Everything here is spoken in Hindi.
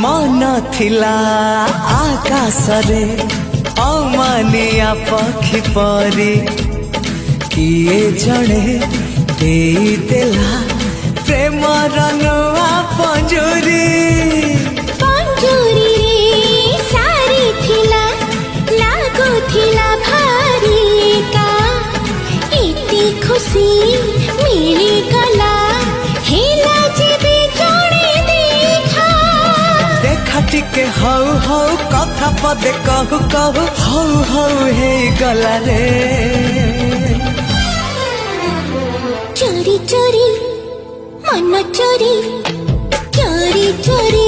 मन थिला आकाशरे अमानिया पक्षी परी किए जड़े दे देला प्रेम रंगवा पंजुरी पंजुरी रे सारी थिला लागो थिला भारी का इति खुशी मिली गला हेला जेबे जड़े देखा टिके हौ हौ कथा पदे कहु कहु हौ हौ हे गला रे चोरी चोरी मन चोरी चोरी चोरी